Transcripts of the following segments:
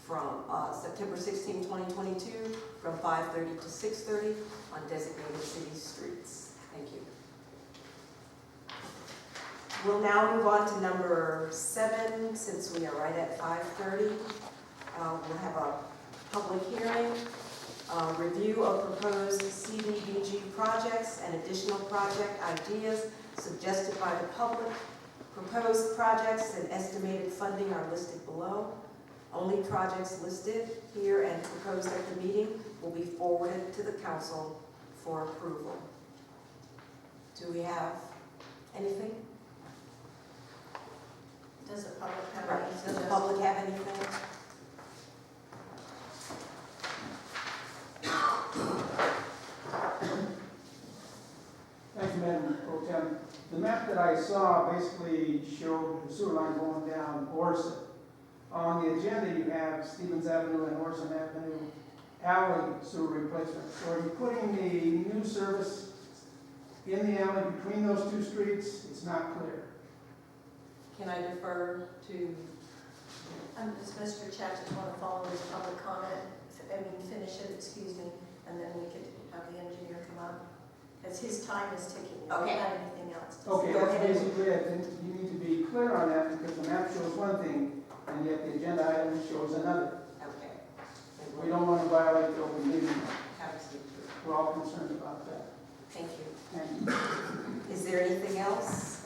from September 16, 2022, from 5:30 to 6:30 on designated city streets. Thank you. We'll now move on to number 7, since we are right at 5:30. We'll have a public hearing, review of proposed CDBG projects and additional project ideas suggested by the public. Proposed projects and estimated funding are listed below. Only projects listed here and proposed at the meeting will be forwarded to the council for approval. Do we have anything? Does the public have Right. any? Does the public have anything? Thank you, Madam Pro Tem. The map that I saw basically showed the sewer line going down Orson. On the agenda, you have Stevens Avenue and Orson Avenue alley sewer replacement. So are you putting the new service in the alley between those two streets? It's not clear. Can I defer to? Does Mr. Chapman want to follow his public comment? Finish it, excuse me, and then we could have the engineer come up. Because his time is ticking. We don't Okay. have anything else to say. Okay, Go that's ahead. basically it. Then you need to be clear on that because the map shows one thing and yet the agenda item shows another. Okay. We don't want to violate the open meeting. Absolutely. We're all concerned about that. Thank you. Thank you. Is there anything else?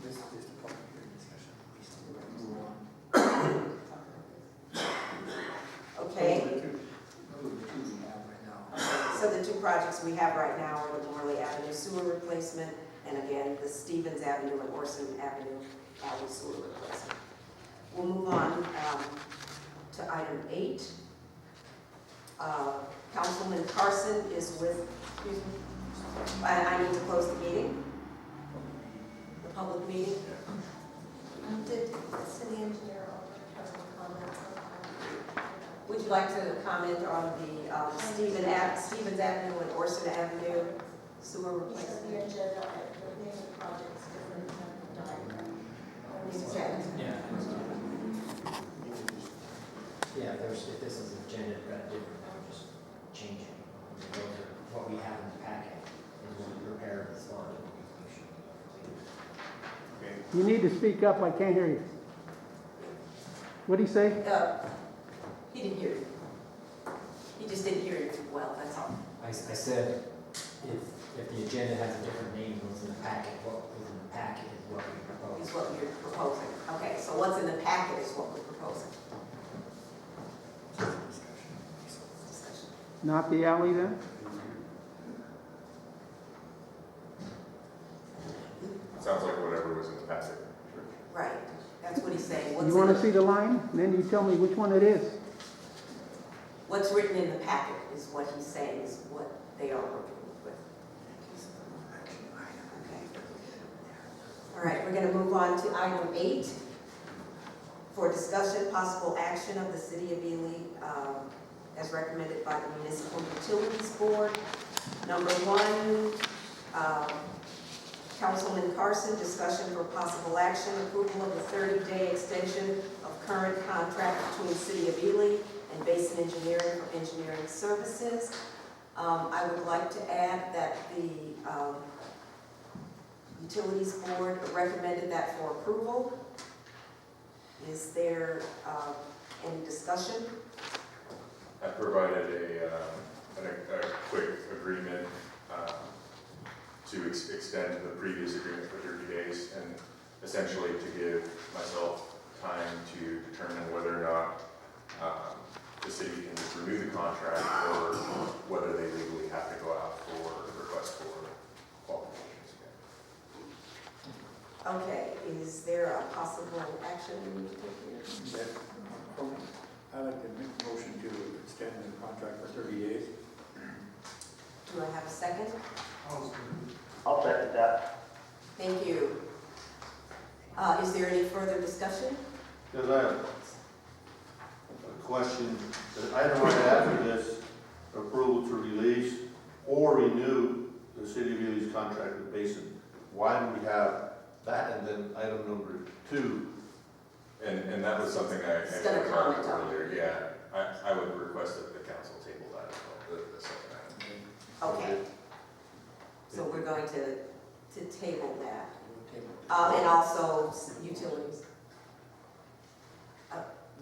This is the public hearing discussion. Okay, Those are the two we have right now. so the two projects we have right now are the Morley Avenue sewer replacement, and again, the Stevens Avenue and Orson Avenue alley sewer replacement. We'll move on to item 8. Councilman Carson is with, excuse me, I need to close the meeting, the public meeting. Did the city engineer have any comments on that? Would you like to comment on the Stevens Avenue and Orson Avenue sewer The replacement? agenda, the name of the project is different than the diagram. Yeah, if this is agenda, got different, I'm just changing. Those are what we have in the packet, and what we prepared as far as Okay. You need to speak up. I can't hear you. What did he say? He didn't hear you. He just didn't hear you well, that's all. I said, if the agenda has a different name than what's in the packet, what was in the packet is what we Is propose. what you're proposing. Okay, so what's in the packet is what we're proposing. Discussion. Not the alley then? Sounds like whatever was in the packet. Right, that's what he's saying. You want to see the line? And then you tell me which one it is. What's written in the packet is what he's saying is what they are working with. Okay. All right, we're going to move on to item 8 for discussion, possible action of the City of Ely as recommended by the Municipal Utilities Board. Number 1, Councilman Carson, discussion for possible action, approval of the 30-day extension of current contract between City of Ely and Basin Engineering for engineering services. I would like to add that the Utilities Board recommended that for approval. Is there any discussion? I provided a quick agreement to extend the previous agreement for 30 days and essentially to give myself time to determine whether or not the city can just renew the contract or whether they legally have to go out for a request for qualifications again. Okay, is there a possible action we need to take here? I'd like to make a motion to extend the contract for 30 days. Do I have a second? I'll second that. Thank you. Is there any further discussion? Because I have a question. The item right after this, approval to release or renew the City of Ely's contract with Basin. Why do we have That, and then item number 2. And that was something I It's gonna comment on. earlier, yeah. I would request that the council table that as well, the second item. Okay, so we're going to table that. Table. And also utilities.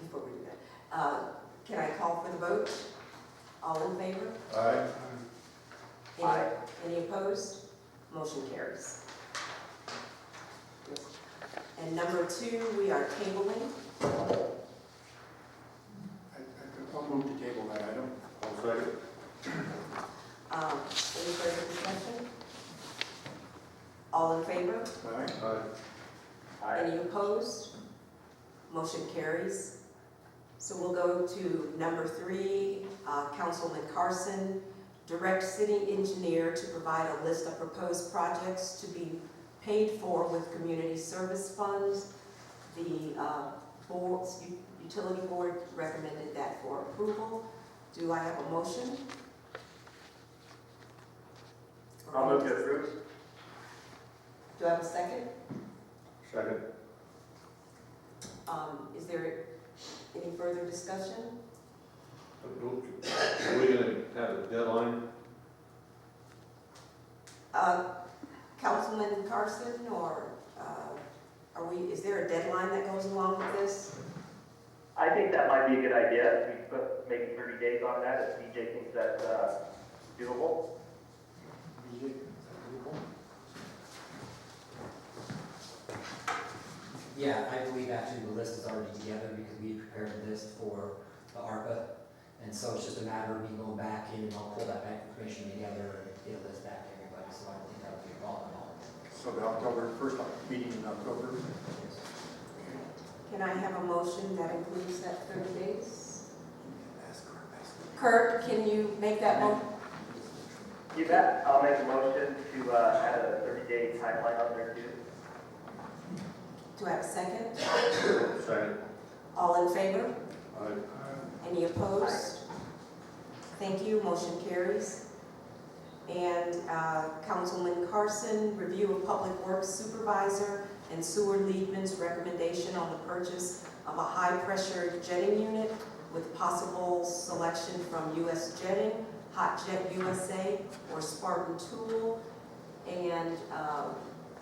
Before we do that, can I call for the vote? All in favor? Aye. Any opposed? Motion carries. And number 2, we are tabling. I'll move to table that item. I'll second. Any further discussion? All in favor? Aye. Aye. Any opposed? Motion carries. So we'll go to number 3, Councilman Carson, direct city engineer to provide a list of proposed projects to be paid for with community service funds. The utility board recommended that for approval. Do I have a motion? I'll move to approve. Do I have a second? Second. Is there any further discussion? Are we gonna have a deadline? Councilman Carson, or is there a deadline that goes along with this? I think that might be a good idea. We put maybe 30 days on that if DJ thinks that's doable. Yeah, I believe actually the list is already together because we prepared a list for the ARPA. And so it's just a matter of me going back in and I'll pull that back information together and get a list back to everybody. So I don't think that'll be a problem at all. So the October, first meeting in October. Can I have a motion that includes that 30 days? Kurt, can you make that motion? You bet. I'll make a motion to add a 30-day timeline on there too. Do I have a second? Second. All in favor? Aye. Any opposed? Thank you, motion carries. And Councilman Carson, review of Public Works Supervisor and Sewer Leadman's recommendation on the purchase of a high-pressure jetting unit with possible selection from U.S. Jetting, Hot Jet USA, or Spartan Tool. And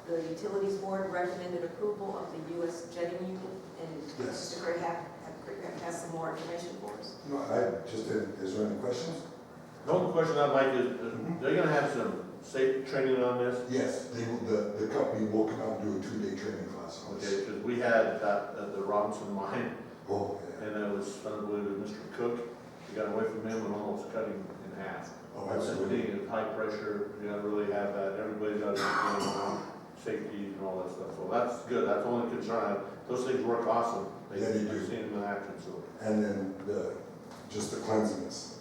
the Utilities Board recommended approval of the U.S. Jetting unit. And Yes. Mr. Gray has some more information for us. No, is there any questions? The only question I'd like is, they're gonna have some safety training on this? Yes, the company will come out and do a 2-day training class on Okay, this. because we had that at the Robinson mine, Oh, yeah. and it was unbelievable. Mr. Cook, he got away from him and almost cut him in half. Oh, That's the absolutely. thing, is high pressure, you gotta really have that, everybody's got to be safety and all that stuff, so that's good, that's the only concern. Those things work awesome. Yeah, they do. I've seen them in action, so. And then just the cleanliness.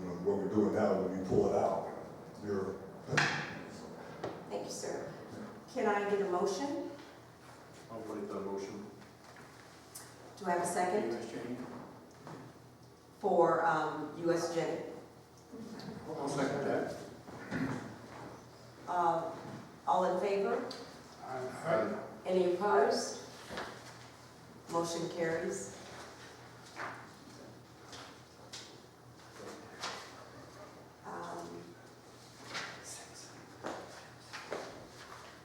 You know, what we're doing now, when we pull it out, Thank you, sir. Can I get a motion? I'll wait that motion. Do I have a second U.S. Jetting. for U.S. Jetting? I'll second that. All in favor? Aye. Any opposed? Motion carries.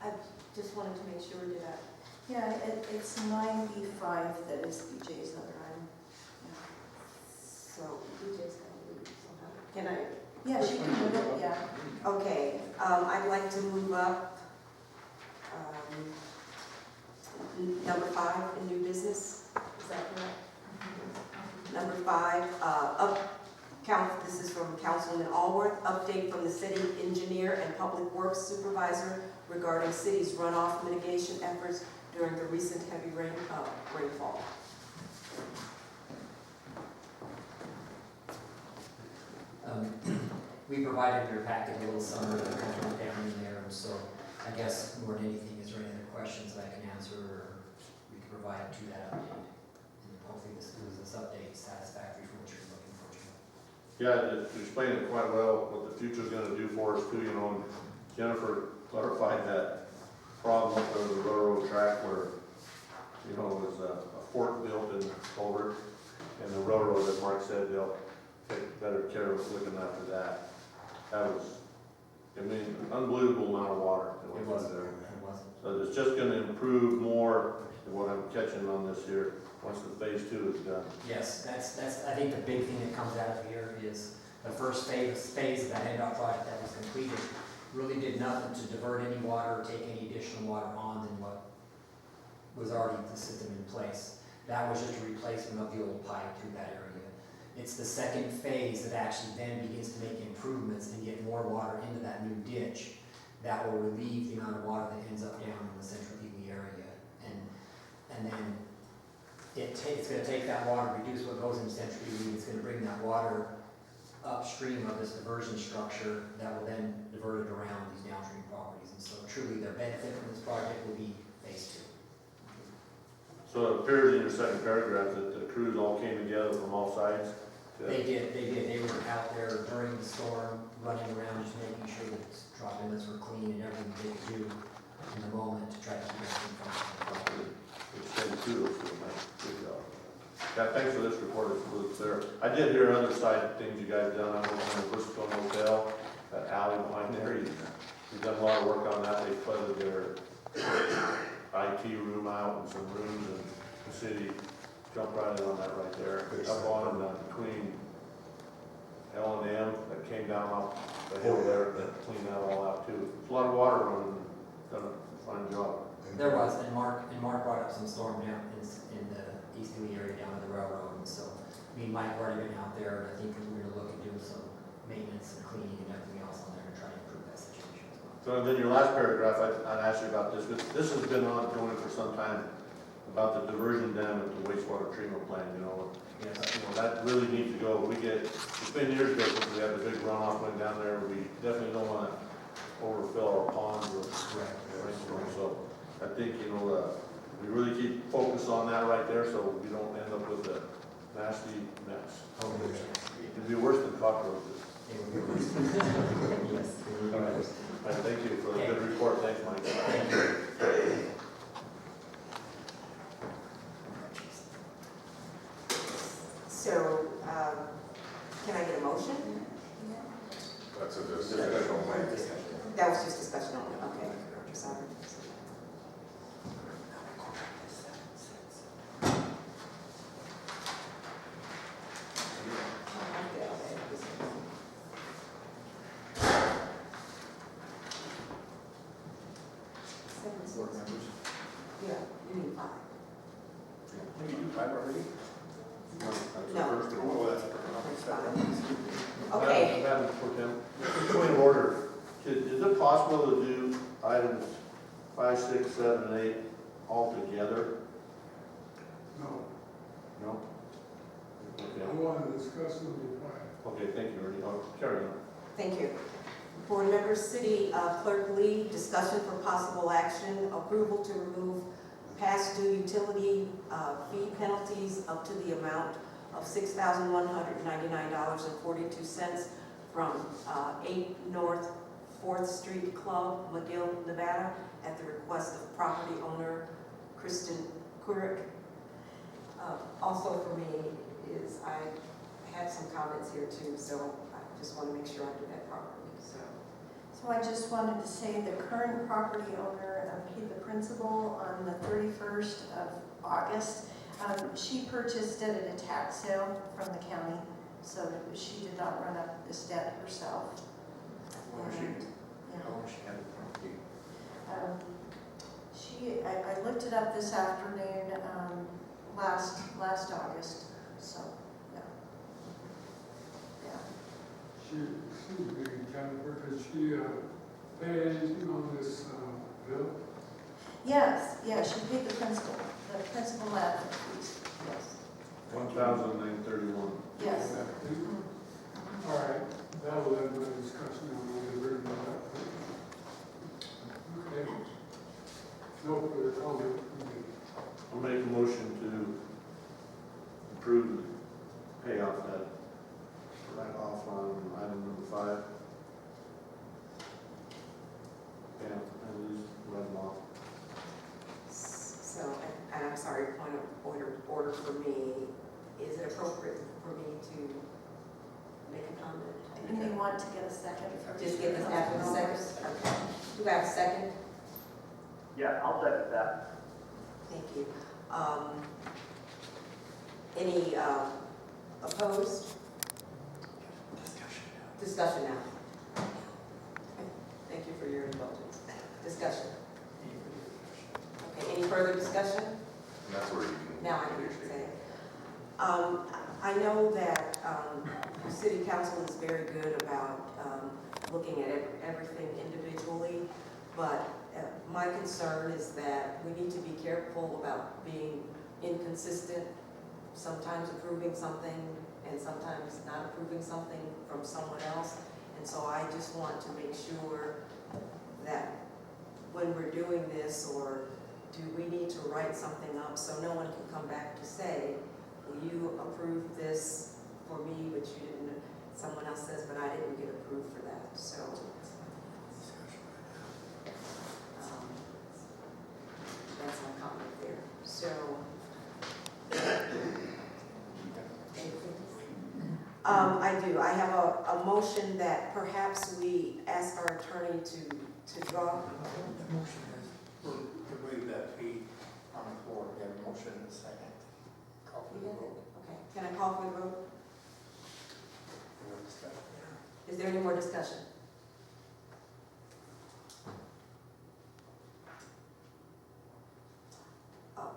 I just wanted to make sure that Yeah, it's 95 that is BJ's other item. so DJ's gonna leave somehow. Can I? Yeah, she can move it, yeah. Okay, I'd like to move up number 5 in new business. Is that correct? Number 5, this is from Councilman Allworth, update from the city engineer and public works supervisor regarding city's runoff mitigation efforts during the recent heavy rainfall. We provided your packet a little summary of kind of went down in there, and so I guess more than anything, is there any other questions that I can answer or we can provide to that update? And hopefully this update is satisfactory for what you're looking for, Jim. Yeah, it explained it quite well, what the future's gonna do for us too, you know, and Jennifer clarified that problem up there with the railroad track where, you know, it was a fort built in the culvert, and the railroad, as Mark said, they'll take better care of looking after that. That was, I mean, unbelievable amount of water that It went wasn't, through there. it wasn't. So it's just gonna improve more than what I'm catching on this here, once the phase 2 is done. Yes, that's, I think the big thing that comes out of here is the first phase of that NDOT project that was completed really did nothing to divert any water or take any additional water on than what was already the system in place. That was just a replacement of the old pipe through that area. It's the second phase that actually then begins to make improvements and get more water into that new ditch that will relieve the amount of water that ends up down in the central Ely area. And then it's gonna take that water, reduce what goes in central Ely, it's gonna bring that water upstream of this diversion structure that will then divert it around these downstream properties. And so truly their benefit from this project will be phase 2. So it appears in your second paragraph that the crews all came together from all sides. They did. They were out there during the storm, running around, just making sure that drop inlets were clean and everything they could do in the moment to try to keep everything functioning. Extend kudos to them, man. Good job. Yeah, thanks for this report, it's really clear. I did hear other side things you guys done, I was in the Bristol Hotel, that alley behind there, you've done a lot of work on that, they flooded their IT room out and some rooms, and the city jumped right in on that right there. Up on, between L&M, that came down off the hill there, that cleaned that all out too. There's a lot of water running, done a fine job. There was, and Mark brought up some storm down in the East Ely area down at the railroad, and so me and Mike have already been out there, and I think we're gonna look at doing some maintenance and cleaning and everything else on there to try to improve that situation as well. So then your last paragraph, I'd ask you about this, but this has been ongoing for some time, about the diversion dam at the wastewater treatment plant, you know. Yes. You know, that really needs to go. It's been years ago since we had the big runoff went down there. We definitely don't wanna overfill our ponds or rainstorms. So I think, you know, we really keep focus on that right there so we don't end up with a nasty mess. It'd be worse than cockroaches. It would be worse. Yes, it would be All right. worse. All right, thank you for the good report. Thanks, Mike. Thank you. So, can I get a motion? That's a discussion. That was just discussion only, okay, sorry. Board members? Yeah, you need 5. Did you do 5 already? No, that's the No. first one. Oh, that's a Okay. Madam Pro Tem, point of order, is it possible to do items 5, 6, 7, and 8 all together? No, No? I Okay, want to discuss them in quiet. okay, thank you, Ernie. Carry on. Thank you. Board member, City Clerk Lee, discussion for possible action, approval to remove past due utility fee penalties up to the amount of $6,199.42 from 8 North 4th Street Club, McGill, Nevada, at the request of property owner Kristen Couric. Also for me is I had some comments here too, so I just want to make sure I do that properly. So I just wanted to say the current property owner paid the principal on the 31st of August. She purchased it at a tax sale from the county, so she did not run up this debt herself. How much And, she had the property? I looked it up this afternoon, last August, so, yeah. Yeah. Excuse me, Jennifer, did she pay anything on this bill? Yes, yeah, she paid the principal at the fees, yes. 1,931. Yes. All right, that will end my discussion on the burden of that. Okay. No further comment from me. I'll make a motion to approve the payoff that right off on item number 5. Yeah, and just write them off. sorry, point of order for me. Is it appropriate for me to make a comment? And they want to get a second. Just get this after the second? Okay. Do I have a second? Yeah, I'll second that. Thank you. Any opposed? Discussion now. Okay, thank you for your indulgence. Discussion. Okay, any further discussion? And that's where you can. Now I can say. I know that the city council is very good about looking at everything individually, but my concern is that we need to be careful about being inconsistent, sometimes approving something and sometimes not approving something from someone else. And so I just want to make sure that when we're doing this, or do we need to write something up so no one can come back to say, well, you approved this for me, but you didn't, someone else says, but I didn't get approved for that, so. That's my comment there, so. I do, I have a motion that perhaps we ask our attorney to draw. The motion is to waive that fee on the floor. We have a motion and a second. Call for the vote. Okay, can I call for the vote? No discussion. Is there any more discussion?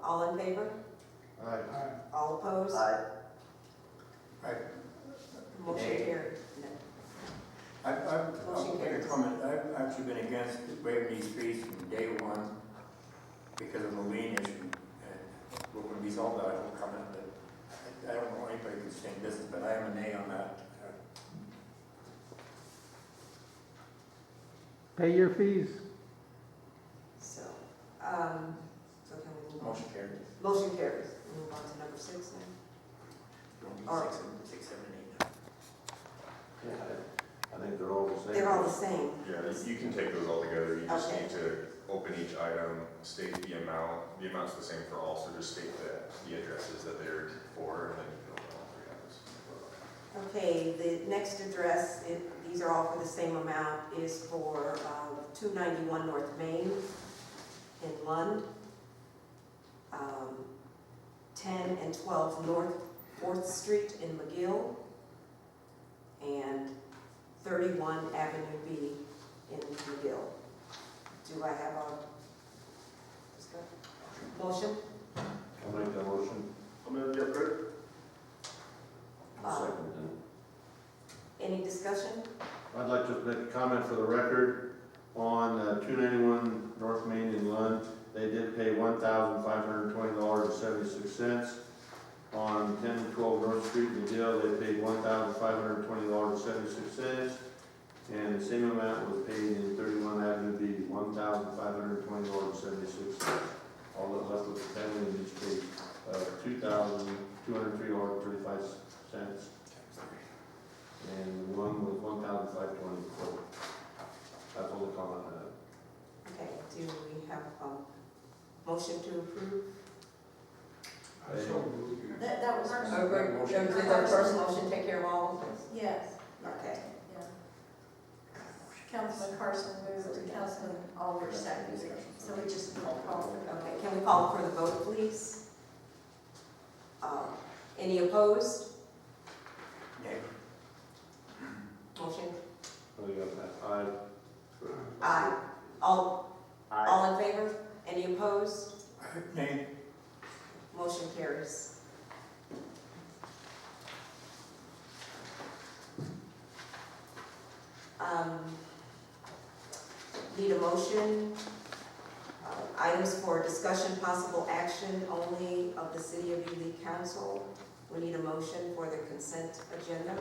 All in favor? Aye. All opposed? Aye. Right. Motion carried. No. I'll make a comment. I've actually been against waiving these fees from day one because of the lien issue. And we're going to resolve that. I will comment, but I don't know anybody who's saying business, but I am a nay on that. Pay your fees. So, can we move on? Motion carried. Motion carries. Move on to number 6 now. All right. Six, 7, and 8. Yeah, I think they're all the same. They're all the same. Yeah, you can take those all together, you just Okay. need to open each item, state the amount's the same for all, so just state the addresses that they're for, and then you can open all three items. Okay, the next address, these are all for the same amount, is for 291 North Main in Lund, 10 and 12 North 4th Street in McGill, and 31 Avenue B in McGill. Do I have a motion? I'll make that motion. I'll move to approve. I'll second it. Any discussion? I'd like to make a comment for the record on 291 North Main in Lund. They did pay $1,520.76. On 10 and 12 North Street in McGill, they paid $1,520.76. And the same amount was paid in 31 Avenue B, $1,520.76. All that left with the family in each paid $2,203.35. And one was $1,520. So that's all the comment I have. Okay, do we have a motion to approve? That was. Did the first motion take care of all of this? Yes. Okay. Yeah. Councilman Carson moved, and Councilman Aldrich seconded, so we just need to call for the vote. Okay, can we call for the vote, please? Any opposed? Nay. Motion? What do you got that? Aye. Aye. All in favor? Any opposed? Nay. Motion carries. Need a motion, items for discussion, possible action only of the City of Ely Council. We need a motion for the consent agenda.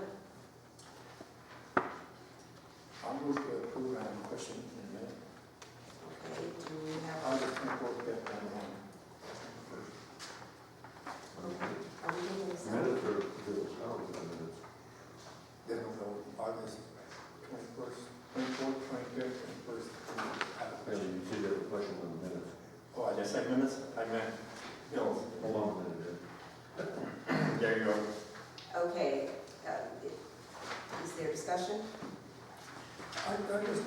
I'll move to approve. I have a question in a minute. Okay, do we have, August 24th, 2021. are we doing this? Minutes or bills? I don't know minutes. Then we'll go August 21st, 24th, 25th, 21st. You see the question on the minutes. Oh, I just said minutes? I meant Hills. Hold on a minute. There you go. Okay, is there discussion? I just,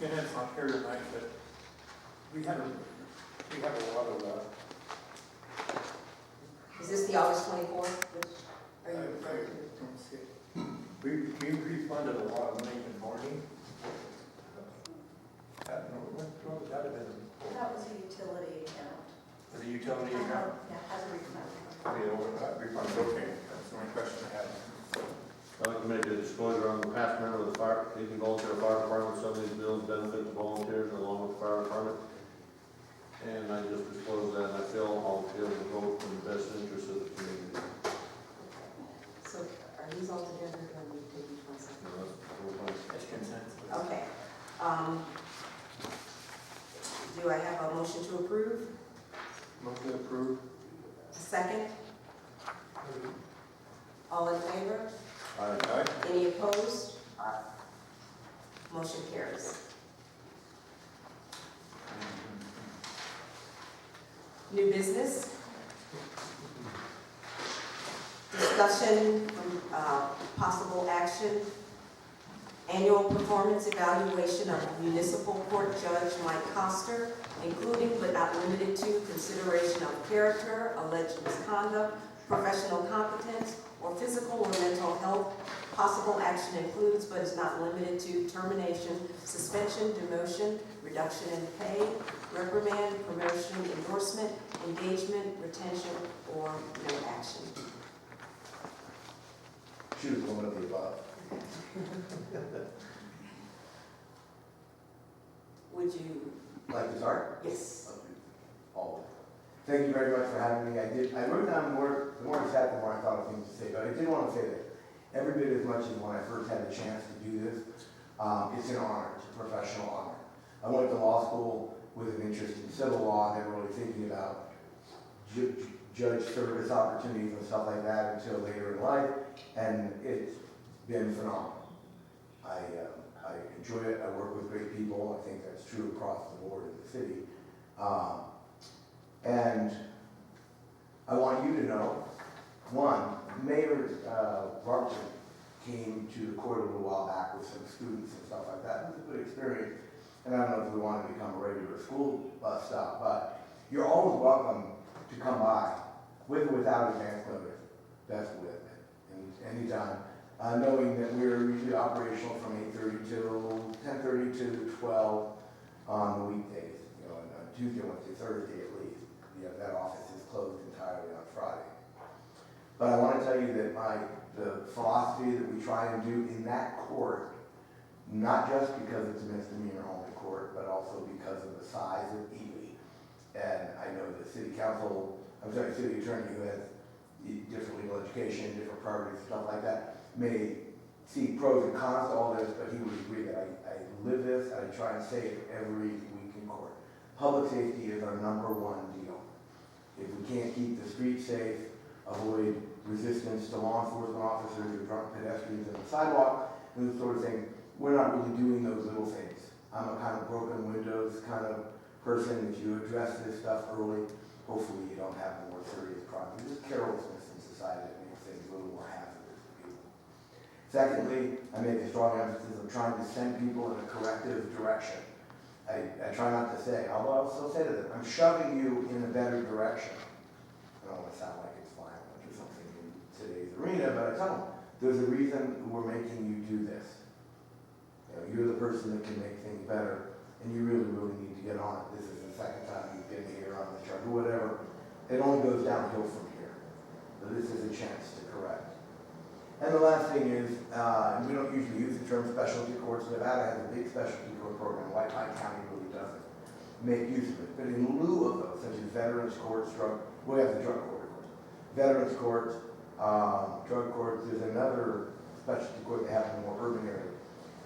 Janet's not here tonight, but we have a lot of, Is this the August 24th? Are you I referring to? don't see it. We refunded a lot of money in Morning. What would that have been? That was a utility account. Was it utility account? Yeah, has a refund. Refunded, okay, that's the only question I had. I'd like to make a disclosure on the past member of the fire, Lincoln Volunteer Fire Department, some of these bills benefit the volunteers along with the fire department. And I just disclosed that, and I feel all feel the vote in the best interest of the community. So are these all together? Let me take each one second. You know, that's the whole thing. That's consensus. Okay. Do I have a motion to approve? Motion to approve. A second? All in favor? Aye. Any opposed? Motion carries. New business? Discussion, possible action, annual performance evaluation of municipal court judge Mike Coster, including but not limited to consideration of character, alleged misconduct, professional competence, or physical or mental health. Possible action includes but is not limited to termination, suspension, demotion, reduction in pay, reprimand, promotion, endorsement, engagement, retention, or no action. Choose one of the above. Would you? Like to start? Yes. All. Thank you very much for having me. I wrote down more, the more I sat, the more I thought of things to say, but I did want to say that every bit as much as when I first had the chance to do this, it's an honor, it's a professional honor. I went to law school with an interest in civil law, never really thinking about judge service opportunities and stuff like that until later in life, and it's been phenomenal. I enjoy it, I work with great people, I think that's true across the board in the city. And I want you to know, one, Mayor Robertson came to the court a little while back with some students and stuff like that. It was a good experience. And I don't know if we want to become a regular school bus stop, but you're always welcome to come by with or without advance notice. That's with it, and anytime. Knowing that we're usually operational from 8:30 till 10:30 to 12 on the weekdays, you know, on Tuesday, Wednesday, Thursday at least. That office is closed entirely on Friday. But I want to tell you that the philosophy that we try and do in that court, not just because it's a misdemeanor only court, but also because of the size of Ely. And I know the city attorney who has different legal education, different priorities, stuff like that, may see pros and cons to all this, but he would agree that I live this, I try and say it every week in court. Public safety is our #1 deal. If we can't keep the streets safe, avoid resistance to law enforcement officers or drunk pedestrians on the sidewalk, and this sort of thing, we're not really doing those little things. I'm a kind of broken windows kind of person. If you address this stuff early, hopefully you don't have more serious problems. There's carelessness in society that makes things a little more hazardous to people. Secondly, I make a strong emphasis of trying to send people in a corrective direction. I try not to say, although I'll still say to them, I'm shoving you in a better direction. I don't want to sound like it's violent or something in today's arena, but I tell them, there's a reason we're making you do this. You know, you're the person that can make things better, and you really, really need to get on it. This is the second time you've been here on the charge, or whatever. It only goes downhill from here. So this is a chance to correct. And the last thing is, we don't usually use the term specialty courts. Nevada has a big specialty court program. White Pine County really doesn't make use of it. But in lieu of those, such as veterans courts, we have the drug court, of course. Veterans courts, drug courts, there's another specialty court they have in a more urban area.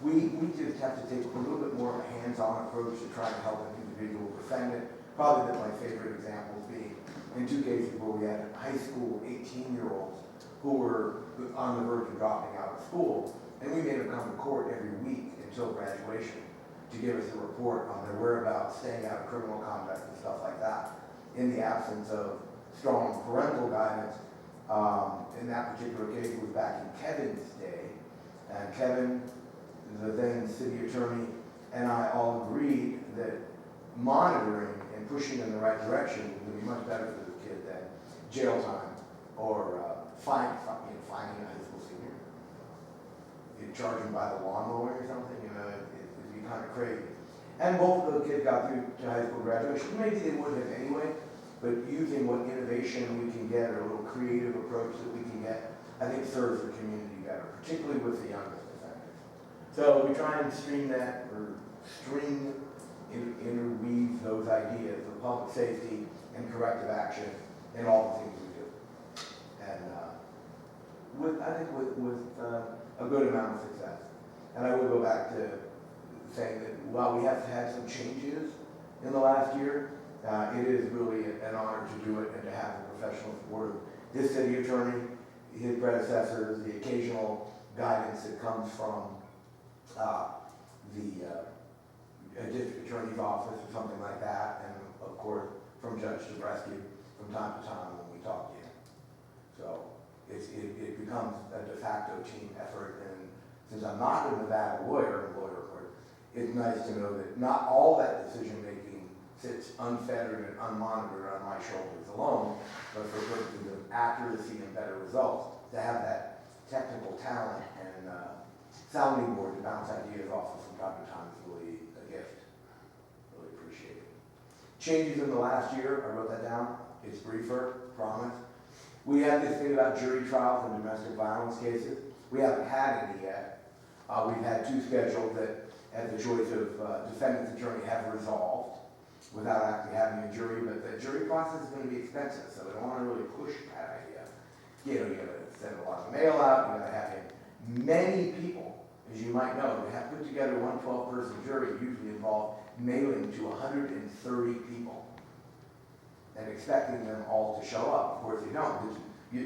We just have to take a little bit more of a hands-on approach to try to help an individual defend it. Probably my favorite examples being in 2 cases where we had high school 18-year-olds who were on the verge of dropping out of school, and we made them come to court every week until graduation to give us a report on their whereabouts, staying out of criminal conduct and stuff like that. in the absence of strong parental guidance. In that particular case, it was back in Kevin's day, and Kevin, the then city attorney, and I all agreed that monitoring and pushing in the right direction would be much better for the kid than jail time or finding a high school senior. You charge him by the lawnmower or something, it'd be kind of crazy. And both of the kids got through to high school graduation. Maybe they would have anyway, but using what innovation we can get or a little creative approach that we can get, I think serves the community better, particularly with the youngest offenders. So we try and interweave those ideas of public safety and corrective action in all the things we do. And with a good amount of success. And I will go back to saying that while we have had some changes in the last year, it is really an honor to do it and to have the professional support of this city attorney, his predecessors, the occasional guidance that comes from the district attorney's office or something like that, and of course from Judge Zabreski from time to time when we talk to him. So it becomes a de facto team effort, and since I'm not a Nevada lawyer, it's nice to know that not all that decision making sits unfettered and unmonitored on my shoulders alone, but for purposes of accuracy and better results, to have that technical talent and sounding board to bounce ideas off of from time to time is really a gift. Really appreciate it. Changes in the last year, I wrote that down. It's briefer, promise. We had this thing about jury trials and domestic violence cases. We haven't had any yet. We've had 2 scheduled that, at the choice of defendant's attorney, have resolved without actually having a jury, but the jury process is going to be expensive, so we don't want to really push that idea. You got to send a lot of mail out, you got to have many people, as you might know, to have put together one 12-person jury usually involve mailing to 130 people and expecting them all to show up. Of course, you don't.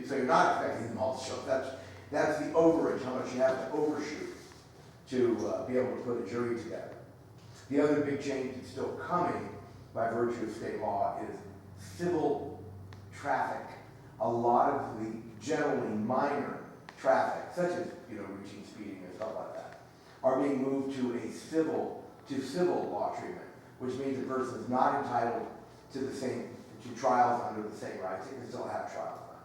So you're not expecting them all to show up. That's the overage, how much you have to overshoot to be able to put a jury together. The other big change that's still coming by virtue of state law is civil traffic. A lot of the generally minor traffic, such as routine speeding and stuff like that, are being moved to civil law treatment, which means a person is not entitled to trials under the same rights. They can still have trials done.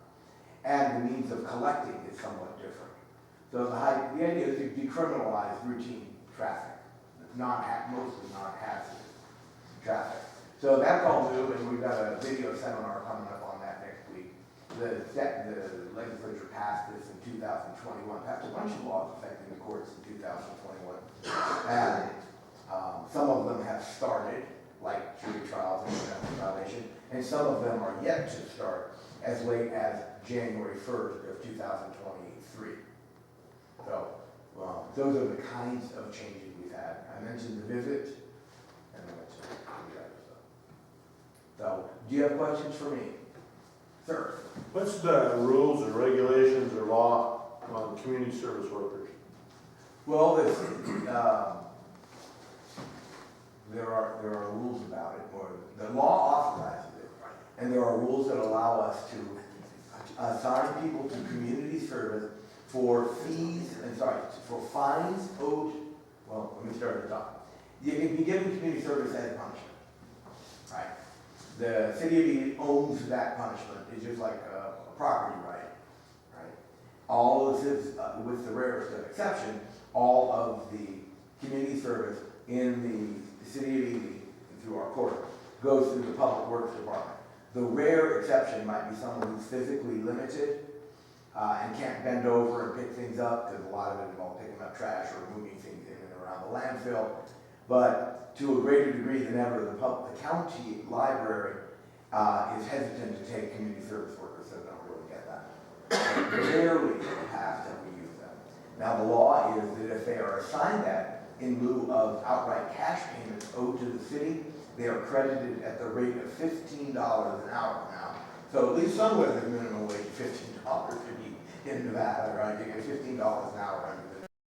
And the means of collecting is somewhat different. So the idea is to decriminalize routine traffic, mostly non-hazardous traffic. So that's all new, and we've got a video seminar coming up on that next week. The legislature passed this in 2021. Passed a bunch of laws affecting the courts in 2021. And some of them have started, like jury trials and domestic violation, and some of them are yet to start as late as January 1st of 2023. So those are the kinds of changes we've had. I mentioned the visit, and I mentioned the other stuff. So, do you have questions for me? Sir? What's the rules or regulations or law on community service workers? Well, there are rules about it, or the law authorizes it, and there are rules that allow us to assign people to community service for for fines owed. Well, let me start at the top. You can be given community service as punishment, right? The city of Ely owns that punishment. It's just like a property right? All of this is, with the rarest of exception, all of the community service in the city of Ely, through our court, goes through the Public Works Department. The rare exception might be someone who's physically limited and can't bend over and pick things up, because a lot of it involves picking up trash or moving things in and around the landfill. But to a greater degree than ever, the county library is hesitant to take community service workers, so they don't really get that. Rarely in the past have we used them. Now the law is that if they are assigned that in lieu of outright cash payments owed to the city, they are credited at the rate of $15 an hour now. So at least somewhere the minimum wage is $15 to be in Nevada, right? You get $15 an hour